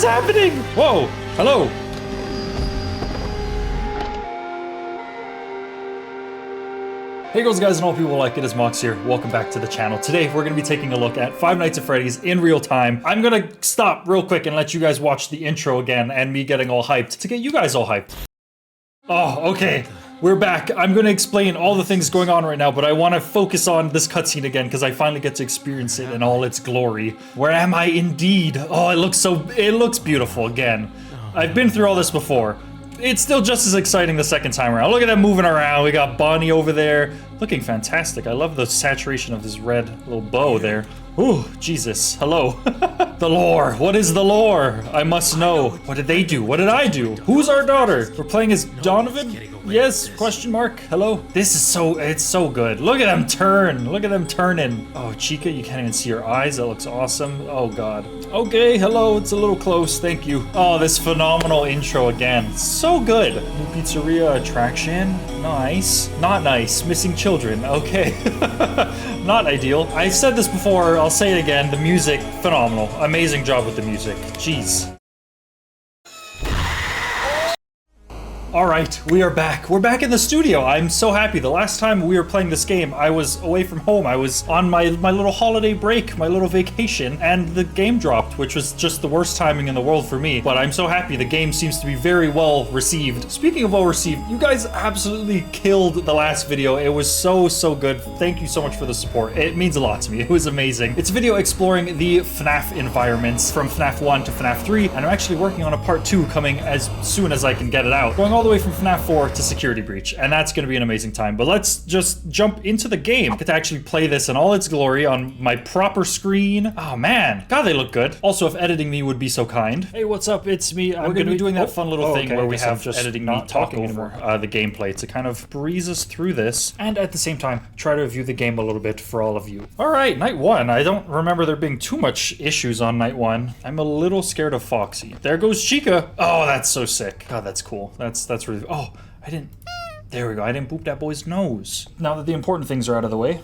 happening? Whoa, hello. Hey guys and all people like it, is Mox here. Welcome back to the channel. Today we're going to be taking a look at Five Nights at Freddy's in real time. I'm going to stop real quick and let you guys watch the intro again and me getting all hyped to get you guys all hyped. Oh, okay. We're back. I'm going to explain all the things going on right now, but I want to focus on this cutscene again because I finally get to experience it in all its glory. Where am I indeed? Oh, it looks beautiful again. I've been through all this before. It's still just as exciting the second time around. Look at them moving around. We got Bonnie over there. Looking fantastic. I love the saturation of this red little bow there. Ooh, Jesus. Hello. The lore. What is the lore? I must know. What did they do? What did I do? Who's our daughter? We're playing as Donovan? Yes, question mark. Hello. This is it's so good. Look at them turn. Look at them turning. Oh, Chica, you can't even see her eyes. That looks awesome. Oh, God. Okay, hello. It's a little close. Thank you. Oh, this phenomenal intro again. So good. New pizzeria attraction. Nice. Not nice. Missing children. Okay. Not ideal. I've said this before. I'll say it again. The music, phenomenal. Amazing job with the music. Jeez. Alright, we are back. We're back in the studio. I'm so happy. The last time we were playing this game, I was away from home. I was on my little holiday break, my little vacation, and the game dropped, which was just the worst timing in the world for me. But I'm so happy. The game seems to be very well received. Speaking of well received, you guys absolutely killed the last video. It was so good. Thank you so much for the support. It means a lot to me. It was amazing. It's a video exploring the FNAF environments from FNAF 1 to FNAF 3, and I'm actually working on a part 2 coming as soon as I can get it out. Going all the way from FNAF 4 to Security Breach, and that's going to be an amazing time. But let's just jump into the game. I get to actually play this in all its glory on my proper screen. Oh man, God, they look good. Also, if editing me would be so kind. Hey, what's up? It's me. I'm going to be doing that fun little thing where we have just editing me talking over the gameplay to kind of breeze us through this, and at the same time try to review the game a little bit for all of you. All right, night 1. I don't remember there being too much issues on night 1. I'm a little scared of Foxy. There goes Chica. Oh, that's so sick. God, that's cool. That's really. Oh, I didn't. There we go. I didn't boop that boy's nose. Now that the important things are out of the way,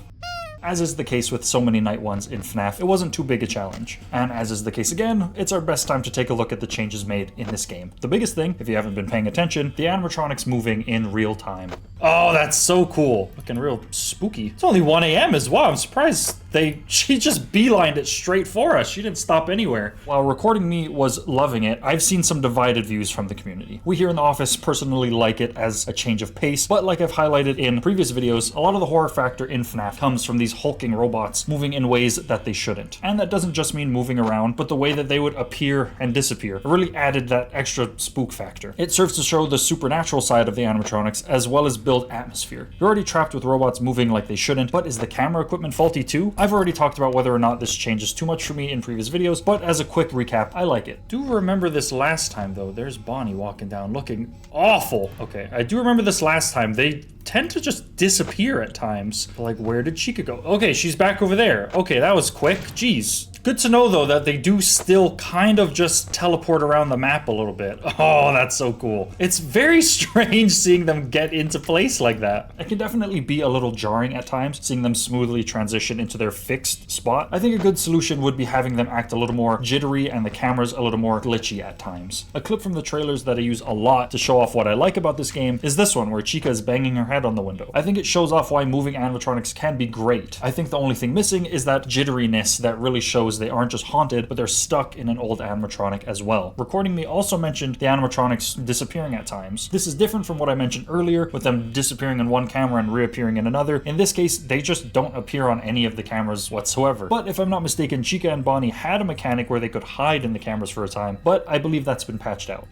as is the case with so many night ones in FNAF, it wasn't too big a challenge. And as is the case again, it's our best time to take a look at the changes made in this game. The biggest thing, if you haven't been paying attention, the animatronics moving in real time. Oh, that's so cool. Looking real spooky. It's only 1 a.m. as well. I'm surprised she just beelined it straight for us. She didn't stop anywhere. While recording me was loving it, I've seen some divided views from the community. We here in the office personally like it as a change of pace, but like I've highlighted in previous videos, a lot of the horror factor in FNAF comes from these hulking robots moving in ways that they shouldn't. And that doesn't just mean moving around, but the way that they would appear and disappear. It really added that extra spook factor. It serves to show the supernatural side of the animatronics as well as build atmosphere. You're already trapped with robots moving like they shouldn't, but is the camera equipment faulty too? I've already talked about whether or not this changes too much for me in previous videos, but as a quick recap, I like it. Do remember this last time though. There's Bonnie walking down looking awful. Okay, I do remember this last time. They tend to just disappear at times. Like, where did Chica go? Okay, she's back over there. Okay, that was quick. Jeez. Good to know, though, that they do still kind of just teleport around the map a little bit. Oh, that's so cool. It's very strange seeing them get into place like that. It can definitely be a little jarring at times, seeing them smoothly transition into their fixed spot. I think a good solution would be having them act a little more jittery and the cameras a little more glitchy at times. A clip from the trailers that I use a lot to show off what I like about this game is this one, where Chica is banging her head on the window. I think it shows off why moving animatronics can be great. I think the only thing missing is that jitteriness that really shows they aren't just haunted, but they're stuck in an old animatronic as well. Recording me also mentioned the animatronics disappearing at times. This is different from what I mentioned earlier, with them disappearing in one camera and reappearing in another. In this case, they just don't appear on any of the cameras whatsoever. But if I'm not mistaken, Chica and Bonnie had a mechanic where they could hide in the cameras for a time, but I believe that's been patched out.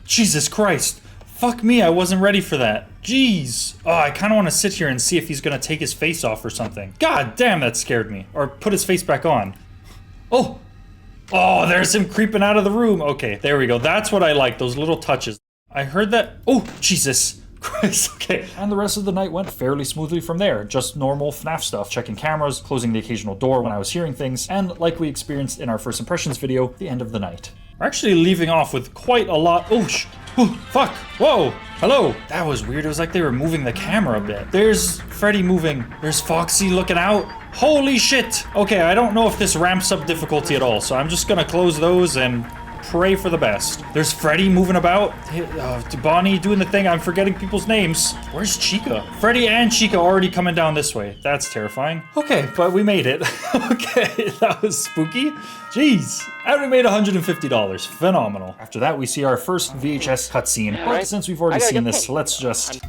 Jesus Christ! Fuck me, I wasn't ready for that. Jeez. Oh, I kind of want to sit here and see if he's going to take his face off or something. God damn, that scared me. Or put his face back on. Oh. Oh, there's him creeping out of the room. Okay, there we go. That's what I like, those little touches. I heard that. Oh, Jesus Christ. Okay. And the rest of the night went fairly smoothly from there. Just normal FNAF stuff. Checking cameras, closing the occasional door when I was hearing things, and like we experienced in our first impressions video, the end of the night. We're actually leaving off with quite a lot. Oh, Fuck! Whoa! Hello! That was weird. It was like they were moving the camera a bit. There's Freddy moving. There's Foxy looking out. Holy shit! Okay, I don't know if this ramps up difficulty at all, so I'm just gonna close those and pray for the best. There's Freddy moving about. Bonnie doing the thing. I'm forgetting people's names. Where's Chica? Freddy and Chica already coming down this way. That's terrifying. Okay, but we made it. Okay, that was spooky. Jeez. And we made $150. Phenomenal. After that, we see our first VHS cutscene. But since we've already seen this, let's just...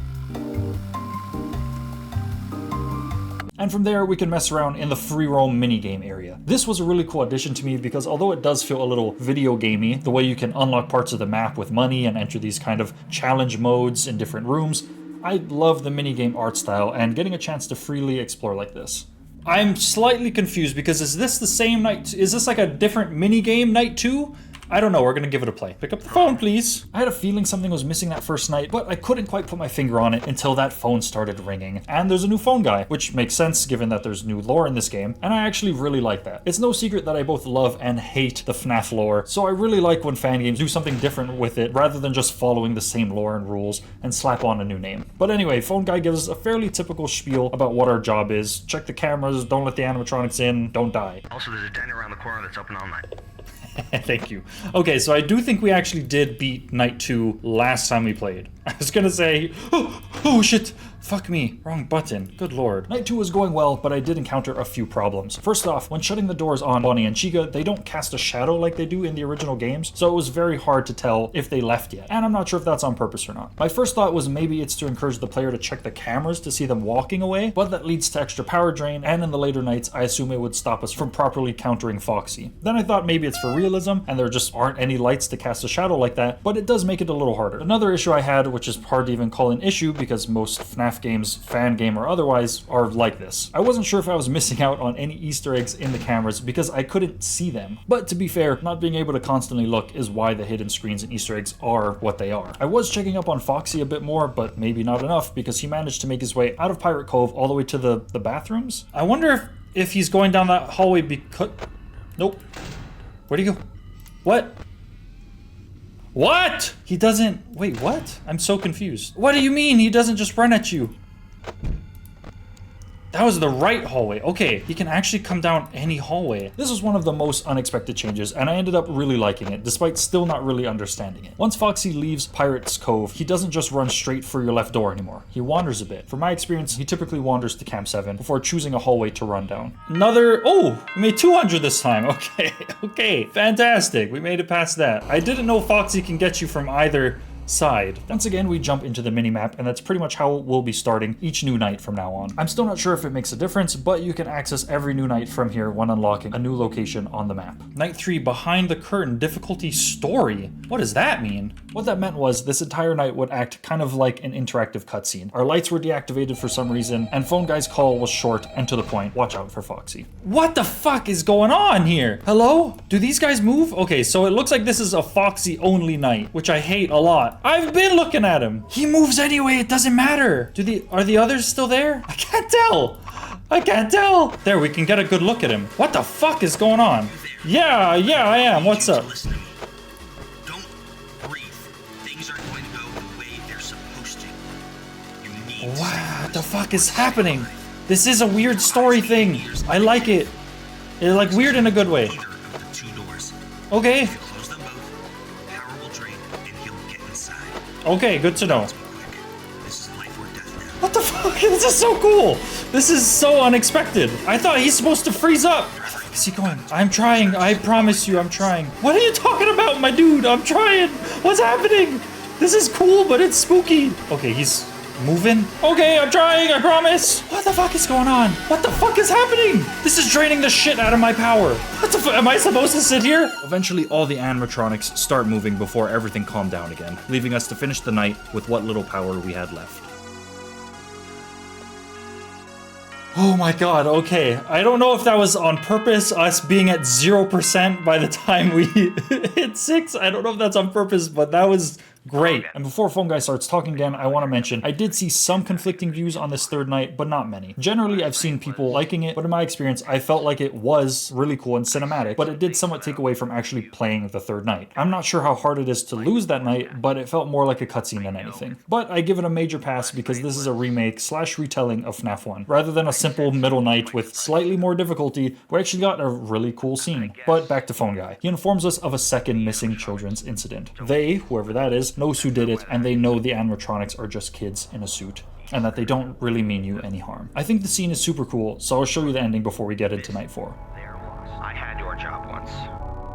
And from there, we can mess around in the free roam minigame area. This was a really cool addition to me because although it does feel a little video gamey, the way you can unlock parts of the map with money and enter these kind of challenge modes in different rooms, I love the minigame art style and getting a chance to freely explore like this. I'm slightly confused because is this the same night? Is this like a different minigame night 2? I don't know, we're gonna give it a play. Pick up the phone, please. I had a feeling something was missing that first night, but I couldn't quite put my finger on it until that phone started ringing. And there's a new phone guy, which makes sense given that there's new lore in this game, and I actually really like that. It's no secret that I both love and hate the FNAF lore, so I really like when fan games do something different with it rather than just following the same lore and rules and slap on a new name. But anyway, phone guy gives us a fairly typical spiel about what our job is. Check the cameras, don't let the animatronics in, don't die. Also, there's a diner around the corner that's open all night. Thank you. Okay, so I do think we actually did beat Night 2 last time we played. I was gonna say, oh shit, fuck me, wrong button, good lord. Night 2 was going well, but I did encounter a few problems. First off, when shutting the doors on Bonnie and Chica, they don't cast a shadow like they do in the original games, so it was very hard to tell if they left yet, and I'm not sure if that's on purpose or not. My first thought was maybe it's to encourage the player to check the cameras to see them walking away, but that leads to extra power drain, and in the later nights, I assume it would stop us from properly countering Foxy. Then I thought maybe it's for realism, and there just aren't any lights to cast a shadow like that, but it does make it a little harder. Another issue I had, which is hard to even call an issue because most FNAF games, fan game or otherwise, are like this. I wasn't sure if I was missing out on any Easter eggs in the cameras because I couldn't see them. But to be fair, not being able to constantly look is why the hidden screens and Easter eggs are what they are. I was checking up on Foxy a bit more, but maybe not enough because he managed to make his way out of Pirate Cove all the way to the bathrooms. I wonder if he's going down that hallway because... Nope. Where'd he go? What? What? He doesn't... Wait, what? I'm so confused. What do you mean he doesn't just run at you? That was the right hallway. Okay, he can actually come down any hallway. This was one of the most unexpected changes, and I ended up really liking it, despite still not really understanding it. Once Foxy leaves Pirate's Cove, he doesn't just run straight for your left door anymore. He wanders a bit. From my experience, he typically wanders to Camp 7 before choosing a hallway to run down. Another... Oh! We made 200 this time. Okay, okay. Fantastic. We made it past that. I didn't know Foxy can get you from either side. Once again, we jump into the mini-map, and that's pretty much how we'll be starting each new night from now on. I'm still not sure if it makes a difference, but you can access every new night from here when unlocking a new location on the map. Night 3, Behind the Curtain, difficulty story. What does that mean? What that meant was this entire night would act kind of like an interactive cutscene. Our lights were deactivated for some reason, and Phone Guy's call was short and to the point. Watch out for Foxy. What the fuck is going on here? Hello? Do these guys move? Okay, so it looks like this is a Foxy only night, which I hate a lot. I've been looking at him. He moves anyway, it doesn't matter. Are the others still there? I can't tell. I can't tell. There, we can get a good look at him. What the fuck is going on? Yeah, I am. What's up? Don't breathe. Things are going to go the way they're supposed to. You need Wow, what the fuck is happening? This is a weird story thing. I like it. It's like weird in a good way. either of the two doors. Okay. Close them both. Power will drain and he'll get inside. Okay, good to know. Quick. This is life or death now. What the fuck? This is so cool. This is so unexpected. I thought he's supposed to freeze up. Where the fuck is he going? I'm trying. I promise you, I'm trying. What are you talking about, my dude? I'm trying. What's happening? This is cool, but it's spooky. Okay, he's moving. Okay, I'm trying. I promise. What the fuck is going on? What the fuck is happening? This is draining the shit out of my power. What the fuck? Am I supposed to sit here? Eventually, all the animatronics start moving before everything calmed down again, leaving us to finish the night with what little power we had left. Oh my god, okay. I don't know if that was on purpose, us being at 0% by the time we hit 6. I don't know if that's on purpose, but that was Great. And before Phone Guy starts talking again, I want to mention I did see some conflicting views on this third night, but not many. Generally, I've seen people liking it, but in my experience, I felt like it was really cool and cinematic, but it did somewhat take away from actually playing the third night. I'm not sure how hard it is to lose that night, but it felt more like a cutscene than anything. But I give it a major pass because this is a remake / retelling of FNAF 1. Rather than a simple middle night with slightly more difficulty, we actually got a really cool scene. But back to Phone Guy. He informs us of a second missing children's incident. They, whoever that is, knows who did it, and they know the animatronics are just kids in a suit, and that they don't really mean you any harm. I think the scene is super cool, so I'll show you the ending before we get into night 4. I had your job once.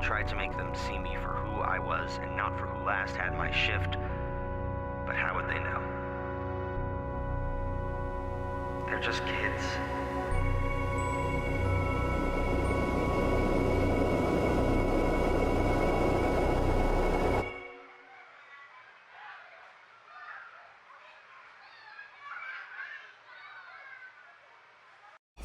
Tried to make them see me for who I was and not for who last had my shift. But how would they know? They're just kids.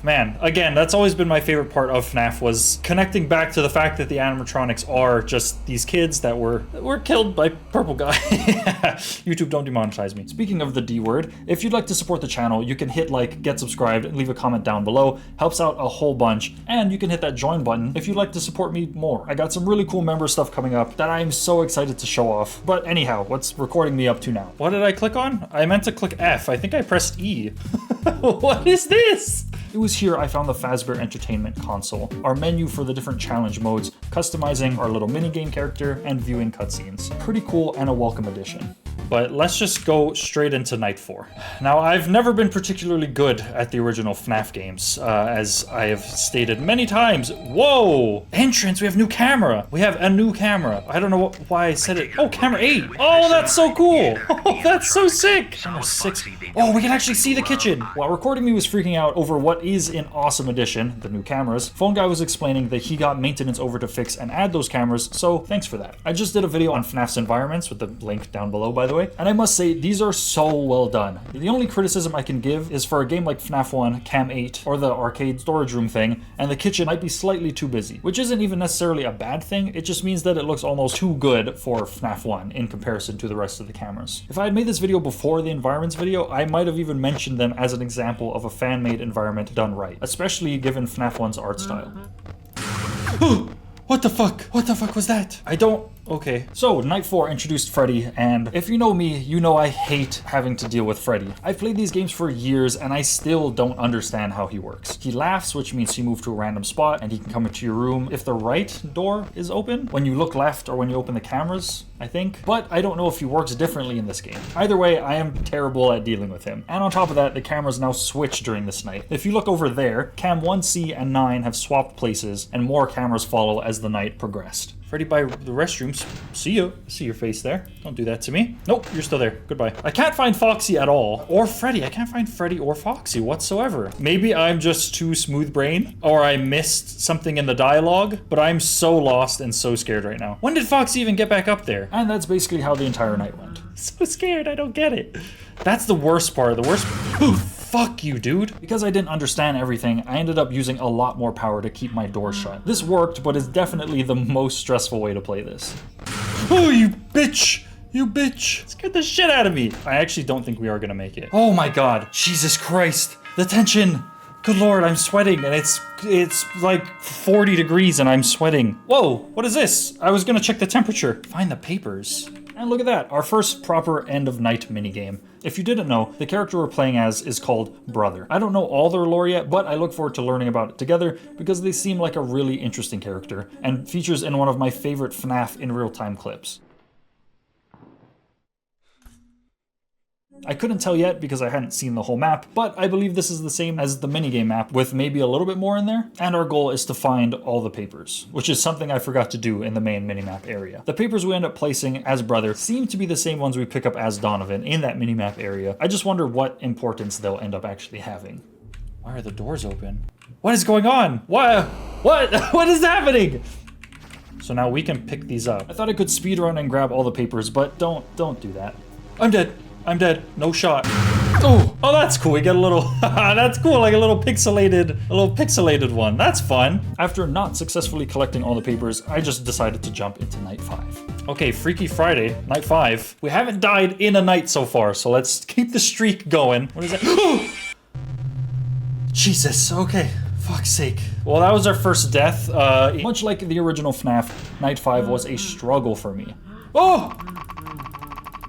Man, again, that's always been my favorite part of FNAF, was connecting back to the fact that the animatronics are just these kids that were killed by Purple Guy. YouTube, don't demonetize me. Speaking of the D word, if you'd like to support the channel, you can hit like, get subscribed, and leave a comment down below. Helps out a whole bunch. And you can hit that join button if you'd like to support me more. I got some really cool member stuff coming up that I'm so excited to show off. But anyhow, what's recording me up to now? What did I click on? I meant to click F. I think I pressed E. What is this? It was here I found the Fazbear Entertainment console, our menu for the different challenge modes, customizing our little minigame character, and viewing cutscenes. Pretty cool and a welcome addition. But let's just go straight into night 4. Now, I've never been particularly good at the original FNAF games, as I have stated many times. Whoa! Entrance, we have new camera! We have a new camera. I don't know why I said it. Oh, camera 8! Oh, that's so cool! Oh, that's so sick! Camera 6. Oh, we can actually see the kitchen! While recording me was freaking out over what is an awesome addition, the new cameras, Phone Guy was explaining that he got maintenance over to fix and add those cameras, so thanks for that. I just did a video on FNAF's environments, with the link down below, by the way. And I must say, these are so well done. The only criticism I can give is for a game like FNAF 1, Cam 8, or the arcade storage room thing, and the kitchen might be slightly too busy, which isn't even necessarily a bad thing, it just means that it looks almost too good for FNAF 1 in comparison to the rest of the cameras. If I had made this video before the environments video, I might have even mentioned them as an example of a fan-made environment done right, especially given FNAF 1's art style. What the fuck? What the fuck was that? I don't... Okay. So, Night 4 introduced Freddy, and if you know me, you know I hate having to deal with Freddy. I've played these games for years, and I still don't understand how he works. He laughs, which means he moves to a random spot, and he can come into your room if the right door is open, when you look left or when you open the cameras, I think. But I don't know if he works differently in this game. Either way, I am terrible at dealing with him. And on top of that, the cameras now switch during this night. If you look over there, Cam 1C and 9 have swapped places, and more cameras follow as the night progressed. Freddy by the restrooms. See you. See your face there. Don't do that to me. Nope, you're still there. Goodbye. I can't find Foxy at all. Or Freddy. I can't find Freddy or Foxy whatsoever. Maybe I'm just too smooth brain, or I missed something in the dialogue, but I'm so lost and so scared right now. When did Foxy even get back up there? And that's basically how the entire night went. So scared, I don't get it. That's the worst part. The worst... Fuck you, dude. Because I didn't understand everything, I ended up using a lot more power to keep my door shut. This worked, but is definitely the most stressful way to play this. Oh, you bitch! You bitch! Scared the shit out of me. I actually don't think we are gonna make it. Oh my god. Jesus Christ. The tension. Good lord, I'm sweating, and it's like 40 degrees and I'm sweating. Whoa, what is this? I was gonna check the temperature. Find the papers. And look at that, our first proper end of night minigame. If you didn't know, the character we're playing as is called Brother. I don't know all their lore yet, but I look forward to learning about it together because they seem like a really interesting character and features in one of my favorite FNAF in real-time clips. I couldn't tell yet because I hadn't seen the whole map, but I believe this is the same as the minigame map with maybe a little bit more in there. And our goal is to find all the papers, which is something I forgot to do in the main minimap area. The papers we end up placing as Brother seem to be the same ones we pick up as Donovan in that minimap area. I just wonder what importance they'll end up actually having. Why are the doors open? What is going on? What is happening? So now we can pick these up. I thought I could speedrun and grab all the papers, but don't do that. I'm dead. I'm dead. No shot. Oh, that's cool. We get a little, that's cool, like a little pixelated one. That's fun. After not successfully collecting all the papers, I just decided to jump into night 5. Okay, Freaky Friday, night 5. We haven't died in a night so far, so let's keep the streak going. What is that? Jesus, okay. Fuck's sake. Well, that was our first death. Much like the original FNAF, night 5 was a struggle for me. Oh!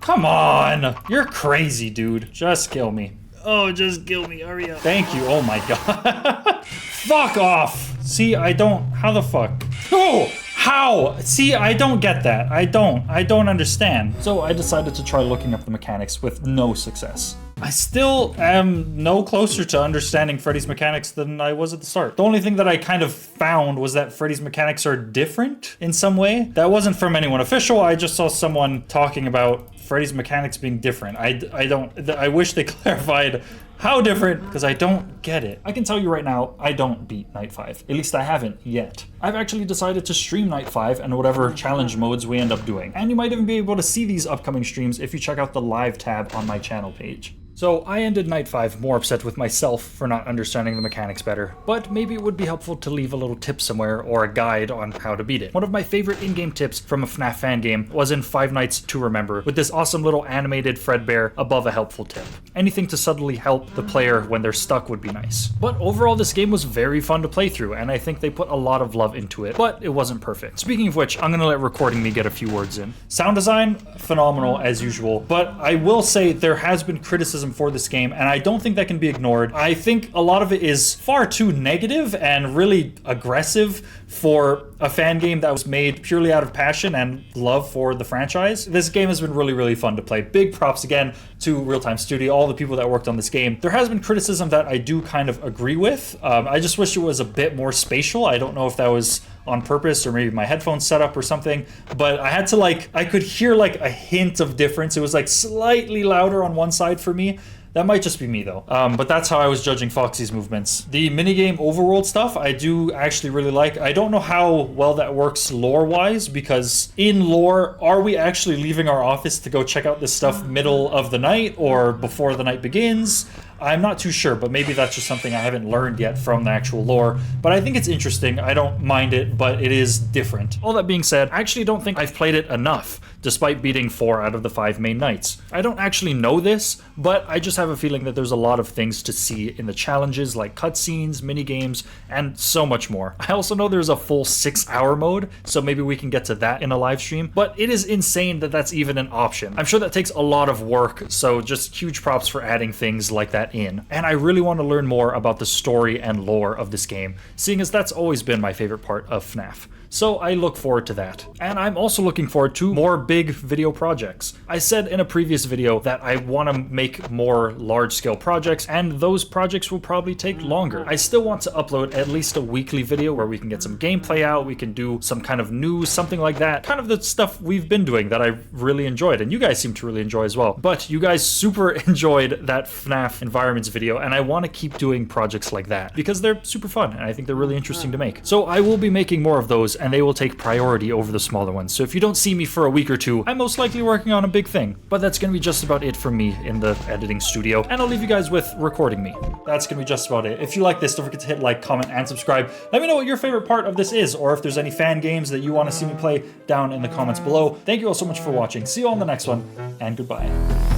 Come on! You're crazy, dude. Just kill me. Oh, just kill me. Hurry up. Thank you. Oh my god. Fuck off. See, I don't. How the fuck? Oh! How? See, I don't get that. I don't understand. So I decided to try looking up the mechanics with no success. I still am no closer to understanding Freddy's mechanics than I was at the start. The only thing that I kind of found was that Freddy's mechanics are different in some way. That wasn't from anyone official. I just saw someone talking about Freddy's mechanics being different. I wish they clarified how different, because I don't get it. I can tell you right now, I don't beat Night 5. At least I haven't yet. I've actually decided to stream Night 5 and whatever challenge modes we end up doing. And you might even be able to see these upcoming streams if you check out the live tab on my channel page. So I ended Night 5 more upset with myself for not understanding the mechanics better, but maybe it would be helpful to leave a little tip somewhere or a guide on how to beat it. One of my favorite in-game tips from a FNAF fan game was in Five Nights to Remember, with this awesome little animated Fredbear above a helpful tip. Anything to subtly help the player when they're stuck would be nice. But overall, this game was very fun to play through, and I think they put a lot of love into it, but it wasn't perfect. Speaking of which, I'm gonna let recording me get a few words in. Sound design, phenomenal as usual, but I will say there has been criticism for this game, and I don't think that can be ignored. I think a lot of it is far too negative and really aggressive for a fan game that was made purely out of passion and love for the franchise. This game has been really, really fun to play. Big props again to Real Time Studio, all the people that worked on this game. There has been criticism that I do kind of agree with. I just wish it was a bit more spatial. I don't know if that was on purpose or maybe my headphones set up or something, but I had to I could hear a hint of difference. It was slightly louder on one side for me. That might just be me though, but that's how I was judging Foxy's movements. The minigame overworld stuff I do actually really like. I don't know how well that works lore-wise, because in lore, are we actually leaving our office to go check out this stuff middle of the night or before the night begins? I'm not too sure, but maybe that's just something I haven't learned yet from the actual lore. But I think it's interesting. I don't mind it, but it is different. All that being said, I actually don't think I've played it enough, despite beating 4 out of the 5 main nights. I don't actually know this, but I just have a feeling that there's a lot of things to see in the challenges, like cutscenes, minigames, and so much more. I also know there's a full 6-hour mode, so maybe we can get to that in a live stream, but it is insane that that's even an option. I'm sure that takes a lot of work, so just huge props for adding things like that in. And I really want to learn more about the story and lore of this game, seeing as that's always been my favorite part of FNAF. So I look forward to that. And I'm also looking forward to more big video projects. I said in a previous video that I want to make more large-scale projects, and those projects will probably take longer. I still want to upload at least a weekly video where we can get some gameplay out, we can do some kind of news, something like that. Kind of the stuff we've been doing that I really enjoyed, and you guys seem to really enjoy as well. But you guys super enjoyed that FNAF Environments video, and I want to keep doing projects like that because they're super fun, and I think they're really interesting to make. So I will be making more of those, and they will take priority over the smaller ones. So if you don't see me for a week or two, I'm most likely working on a big thing. But that's gonna be just about it for me in the editing studio, and I'll leave you guys with recording me. That's gonna be just about it. If you like this, don't forget to hit like, comment, and subscribe. Let me know what your favorite part of this is, or if there's any fan games that you want to see me play down in the comments below. Thank you all so much for watching. See you on the next one, and goodbye.